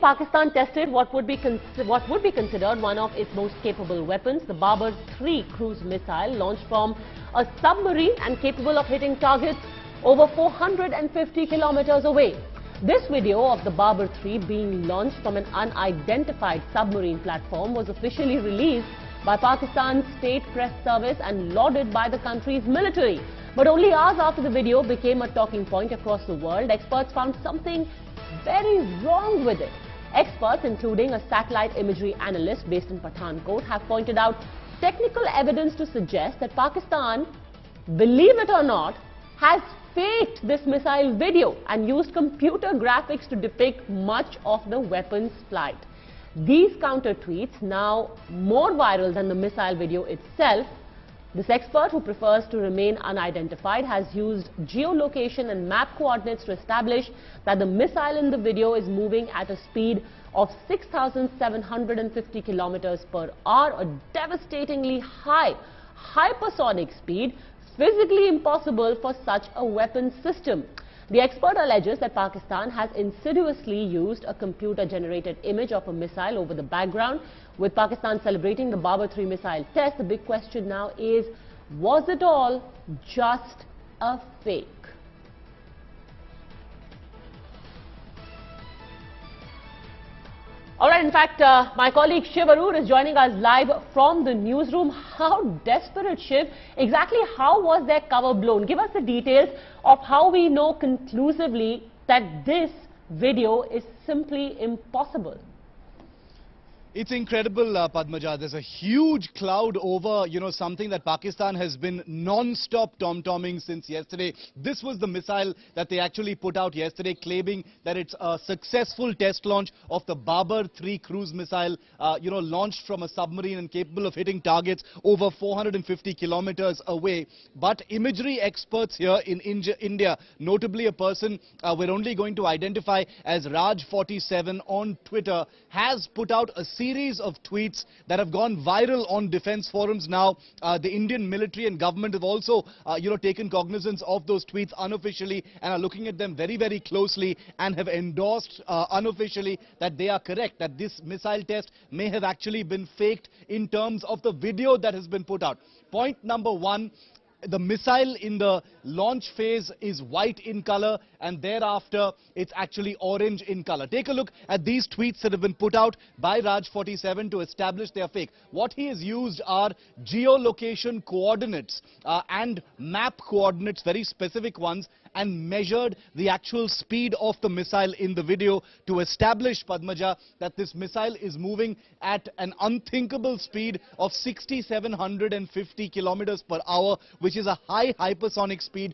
Pakistan tested what would be considered one of its most capable weapons, the Babur-III cruise missile, launched from a submarine and capable of hitting targets over 450 kilometers away. This video of the Babur-III being launched from an unidentified submarine platform was officially released by Pakistan's state press service and lauded by the country's military. But only hours after the video became a talking point across the world, experts found something very wrong with it. Experts, including a satellite imagery analyst based in Pathankot, have pointed out technical evidence to suggest that Pakistan, believe it or not, has faked this missile video and used computer graphics to depict much of the weapon's flight. These counter tweets, now more viral than the missile video itself. This expert, who prefers to remain unidentified, has used geolocation and map coordinates to establish that the missile in the video is moving at a speed of 6,750 kilometers per hour, a devastatingly high hypersonic speed, physically impossible for such a weapon system. The expert alleges that Pakistan has insidiously used a computer-generated image of a missile over the background. With Pakistan celebrating the Babur-III missile test, the big question now is, was it all just a fake? All right, in fact, my colleague Shiv Arur is joining us live from the newsroom. How desperate, Shiv? Exactly how was their cover blown? Give us the details of how we know conclusively that this video is simply impossible. It's incredible, Padmaja. There's a huge cloud over, something that Pakistan has been non-stop tom-tomming since yesterday. This was the missile that they actually put out yesterday, claiming that it's a successful test launch of the Babur-III cruise missile, launched from a submarine and capable of hitting targets over 450 kilometers away. But imagery experts here in India, notably a person we're only going to identify as Raj47 on Twitter, has put out a series of tweets that have gone viral on defense forums now. The Indian military and government have also, taken cognizance of those tweets unofficially and are looking at them very, very closely and have endorsed unofficially that they are correct, that this missile test may have actually been faked in terms of the video that has been put out. Point number one, the missile in the launch phase is white in color, and thereafter it's actually orange in color. Take a look at these tweets that have been put out by Raj47 to establish their fake. What he has used are geolocation coordinates and map coordinates, very specific ones, and measured the actual speed of the missile in the video to establish, Padmaja, that this missile is moving at an unthinkable speed of 6,750 kilometers per hour, which is a high hypersonic speed,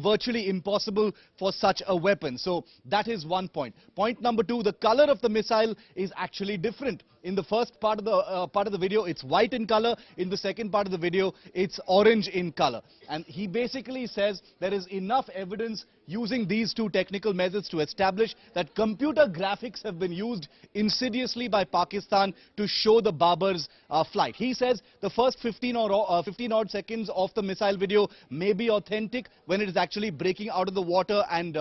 virtually impossible for such a weapon. So that is one point. Point number two, the color of the missile is actually different. In the first part of the video, it's white in color. In the second part of the video, it's orange in color. And he basically says there is enough evidence using these two technical methods to establish that computer graphics have been used insidiously by Pakistan to show the Babur's flight. He says the first 15 odd seconds of the missile video may be authentic when it is actually breaking out of the water and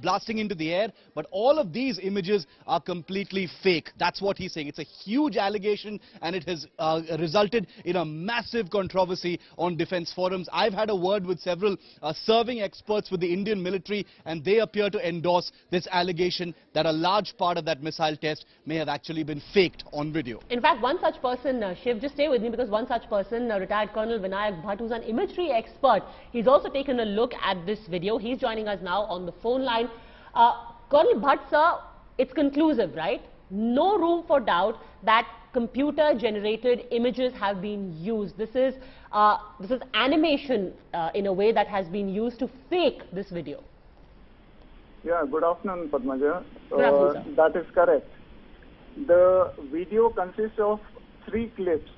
blasting into the air, but all of these images are completely fake. That's what he's saying. It's a huge allegation, and it has resulted in a massive controversy on defense forums. I've had a word with several serving experts with the Indian military, and they appear to endorse this allegation that a large part of that missile test may have actually been faked on video. In fact, one such person, Shiv, just stay with me, because one such person, retired Colonel Vinayak Bhatt, who's an imagery expert, he's also taken a look at this video. He's joining us now on the phone line. Colonel Bhatt, sir, it's conclusive, right? No room for doubt that computer-generated images have been used. This is animation in a way that has been used to fake this video. Yeah, good afternoon, Padmaja. Good afternoon, that is correct. The video consists of 3 clips.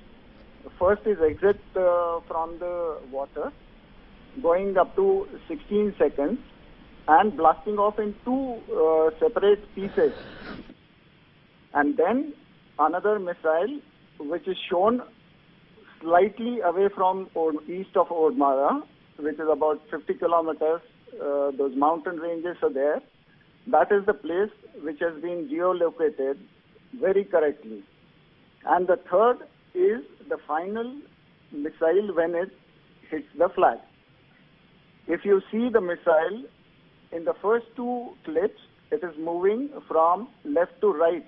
The first is exit from the water, going up to 16 seconds, and blasting off in 2 separate pieces. And then another missile, which is shown slightly away from east of Odmara, which is about 50 kilometers. Those mountain ranges are there. That is the place which has been geolocated very correctly. And the third is the final missile when it hits the flag. If you see the missile, in the first two clips, it is moving from left to right.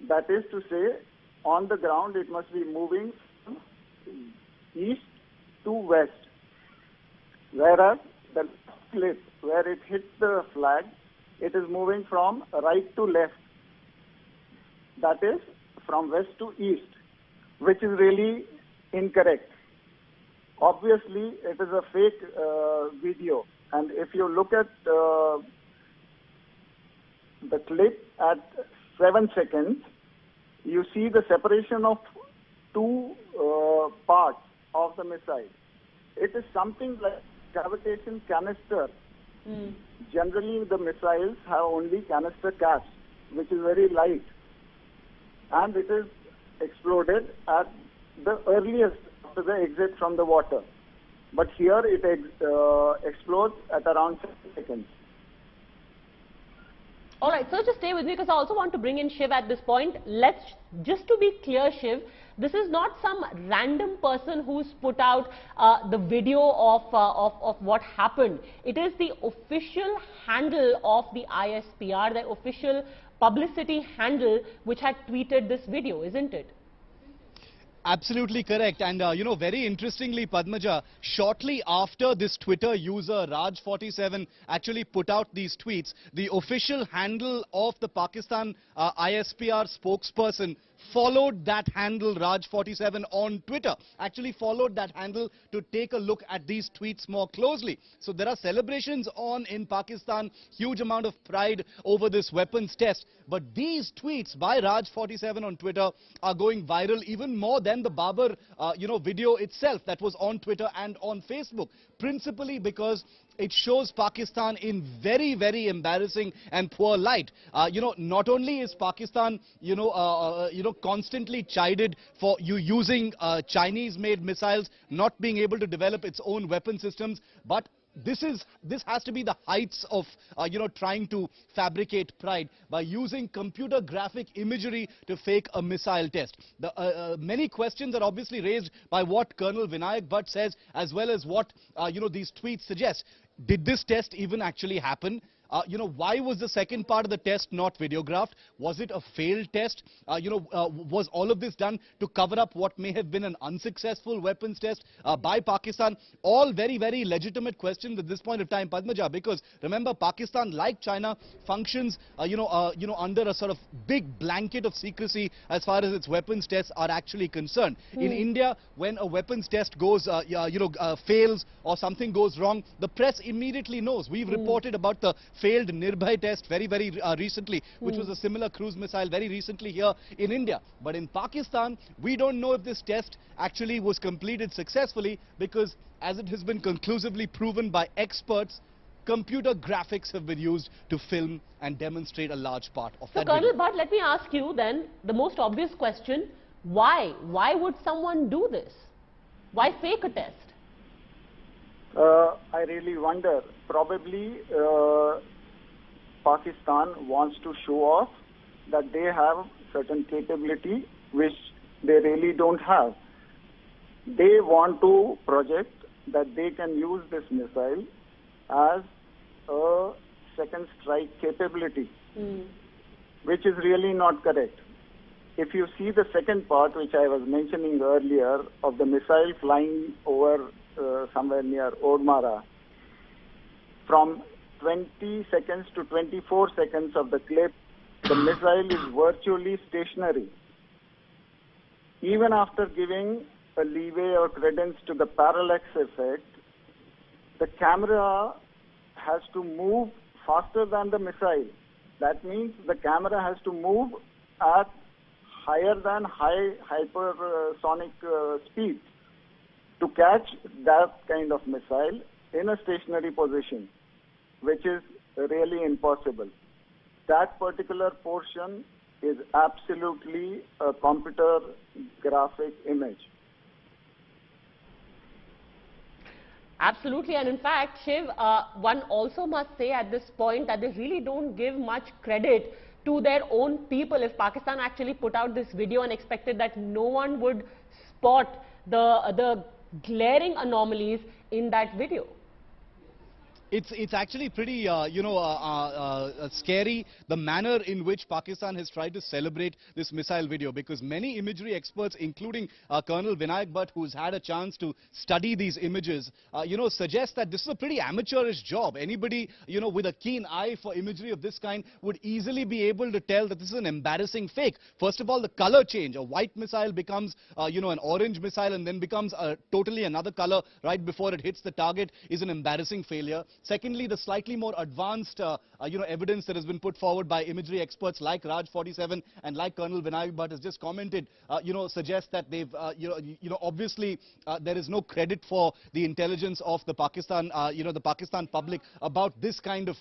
That is to say, on the ground, it must be moving from east to west. Whereas the clip where it hits the flag, it is moving from right to left. That is from west to east, which is really incorrect. Obviously, it is a fake video. And if you look at the clip at 7 seconds, you see the separation of two parts of the missile. It is something like gravitation canister. Generally, the missiles have only canister caps, which is very light. And it is exploded at the earliest after the exit from the water. But here it explodes at around 7 seconds. All right, so just stay with me because I also want to bring in Shiv at this point. Just to be clear, Shiv, this is not some random person who's put out the video of what happened. It is the official handle of the ISPR, the official publicity handle which had tweeted this video, isn't it? Absolutely correct. And, you know, very interestingly, Padmaja, shortly after this Twitter user, Raj47, actually put out these tweets, the official handle of the Pakistan ISPR spokesperson followed that handle, Raj47, on Twitter, actually followed that handle to take a look at these tweets more closely. So there are celebrations on in Pakistan, huge amount of pride over this weapons test. But these tweets by Raj47 on Twitter are going viral even more than the Babur, video itself that was on Twitter and on Facebook, principally because it shows Pakistan in very, very embarrassing and poor light. Not only is Pakistan, constantly chided for using Chinese-made missiles, not being able to develop its own weapon systems, but this has to be the heights of, trying to fabricate pride by using computer graphic imagery to fake a missile test. Many questions are obviously raised by what Colonel Vinayak Bhatt says, as well as what, these tweets suggest. Did this test even actually happen? Why was the second part of the test not videographed? Was it a failed test? Was all of this done to cover up what may have been an unsuccessful weapons test by Pakistan? All very, very legitimate questions at this point of time, Padmaja, because remember, Pakistan, like China, functions, under a sort of big blanket of secrecy as far as its weapons tests are actually concerned. In India, when a weapons test goes, fails or something goes wrong, the press immediately knows. We've reported about the failed Nirbhay test very, very recently, which was a similar cruise missile very recently here in India. But in Pakistan, we don't know if this test actually was completed successfully because, as it has been conclusively proven by experts, computer graphics have been used to film and demonstrate a large part of that video. So, Colonel Bhatt, let me ask you then the most obvious question. Why? Why would someone do this? Why fake a test? I really wonder. Probably Pakistan wants to show off that they have certain capability which they really don't have. They want to project that they can use this missile as a second strike capability, which is really not correct. If you see the second part, which I was mentioning earlier, of the missile flying over somewhere near Odmara, from 20 seconds to 24 seconds of the clip, the missile is virtually stationary. Even after giving a leeway or credence to the parallax effect, the camera has to move faster than the missile. That means the camera has to move at higher than hypersonic speed to catch that kind of missile in a stationary position, which is really impossible. That particular portion is absolutely a computer graphic image. Absolutely, and in fact, Shiv, one also must say at this point that they really don't give much credit to their own people. If Pakistan actually put out this video and expected that no one would spot the glaring anomalies in that video. It's actually pretty, scary, the manner in which Pakistan has tried to celebrate this missile video, because many imagery experts, including Colonel Vinayak Bhatt, who's had a chance to study these images, suggest that this is a pretty amateurish job. Anybody, with a keen eye for imagery of this kind would easily be able to tell that this is an embarrassing fake. First of all, the color change. A white missile becomes, an orange missile and then becomes totally another color right before it hits the target is an embarrassing failure. Secondly, the slightly more advanced, evidence that has been put forward by imagery experts like Raj 47 and like Colonel Vinayak Bhatt has just commented, suggests that they've, obviously there is no credit for the intelligence of the Pakistan, the Pakistan public about this kind of,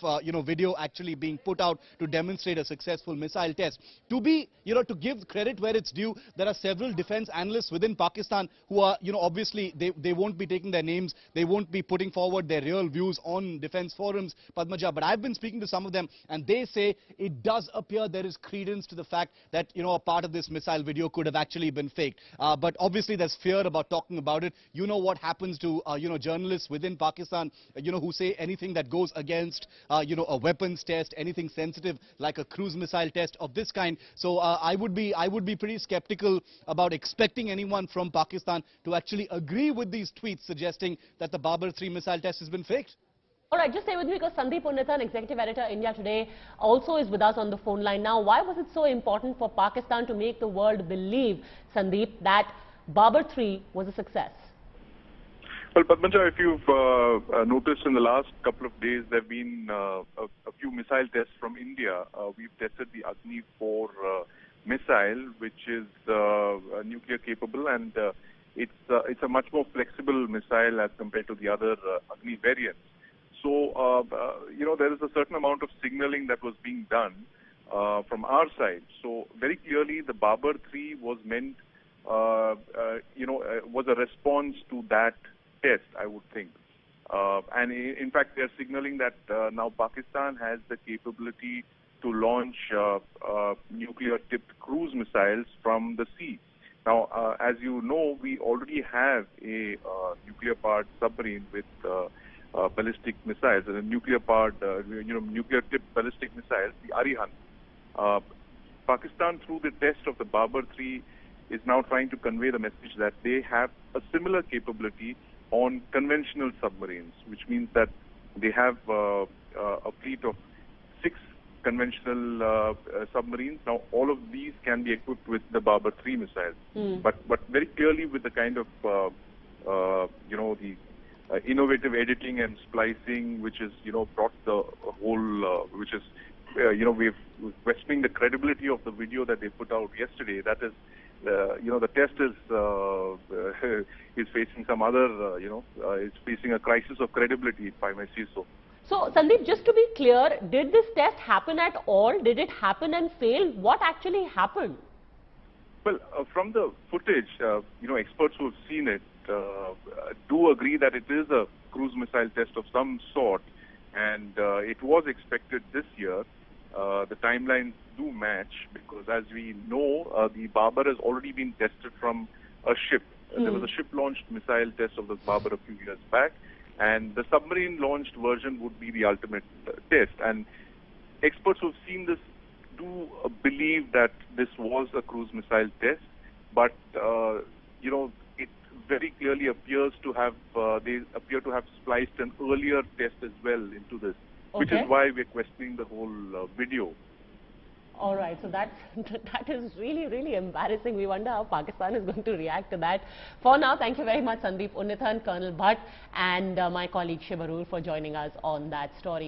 video actually being put out to demonstrate a successful missile test. To be, to give credit where it's due, there are several defense analysts within Pakistan who are, obviously they won't be taking their names, they won't be putting forward their real views on defense forums, Padmaja, but I've been speaking to some of them and they say it does appear there is credence to the fact that, a part of this missile video could have actually been faked. But obviously there's fear about talking about it. You know what happens to, journalists within Pakistan, who say anything that goes against, a weapons test, anything sensitive like a cruise missile test of this kind. So I would be pretty skeptical about expecting anyone from Pakistan to actually agree with these tweets suggesting that the Babur-III missile test has been faked. All right, just stay with me because Sandeep Unnithan, Executive Editor, India Today, also is with us on the phone line now. Why was it so important for Pakistan to make the world believe, Sandeep, that Babur-III was a success? Well, Padmaja, if you've noticed in the last couple of days, there have been a few missile tests from India. We've tested the Agni-4 missile, which is nuclear capable, and it's a much more flexible missile as compared to the other Agni variants. So, there is a certain amount of signaling that was being done from our side. So, very clearly, the Babur-III was meant, was a response to that test, I would think. And in fact, they're signaling that now Pakistan has the capability to launch nuclear-tipped cruise missiles from the sea. Now, as you know, we already have a nuclear-powered submarine with ballistic missiles, and a nuclear-powered, nuclear-tipped ballistic missiles, the Arihant. Pakistan, through the test of the Babur-III, is now trying to convey the message that they have a similar capability on conventional submarines, which means that they have a fleet of 6 conventional submarines. Now, all of these can be equipped with the Babur-III missile, but very clearly with the kind of, the innovative editing and splicing, which is, brought the whole, which is, we're questioning the credibility of the video that they put out yesterday. That is, the test is facing some other, it's facing a crisis of credibility, if I may say so. So, Sandeep, just to be clear, did this test happen at all? Did it happen and fail? What actually happened? Well, from the footage, experts who have seen it do agree that it is a cruise missile test of some sort, and it was expected this year. The timelines do match because, as we know, the Babur has already been tested from a ship. There was a ship-launched missile test of the Babur a few years back, and the submarine-launched version would be the ultimate test. And experts who have seen this do believe that this was a cruise missile test, but it very clearly appears to have they appear to have spliced an earlier test as well into this, which is why we're questioning the whole video. All right, so that is really, really embarrassing. We wonder how Pakistan is going to react to that. For now, thank you very much, Sandeep Unnithan, Colonel Bhatt, and my colleague Shiv Arur for joining us on that story.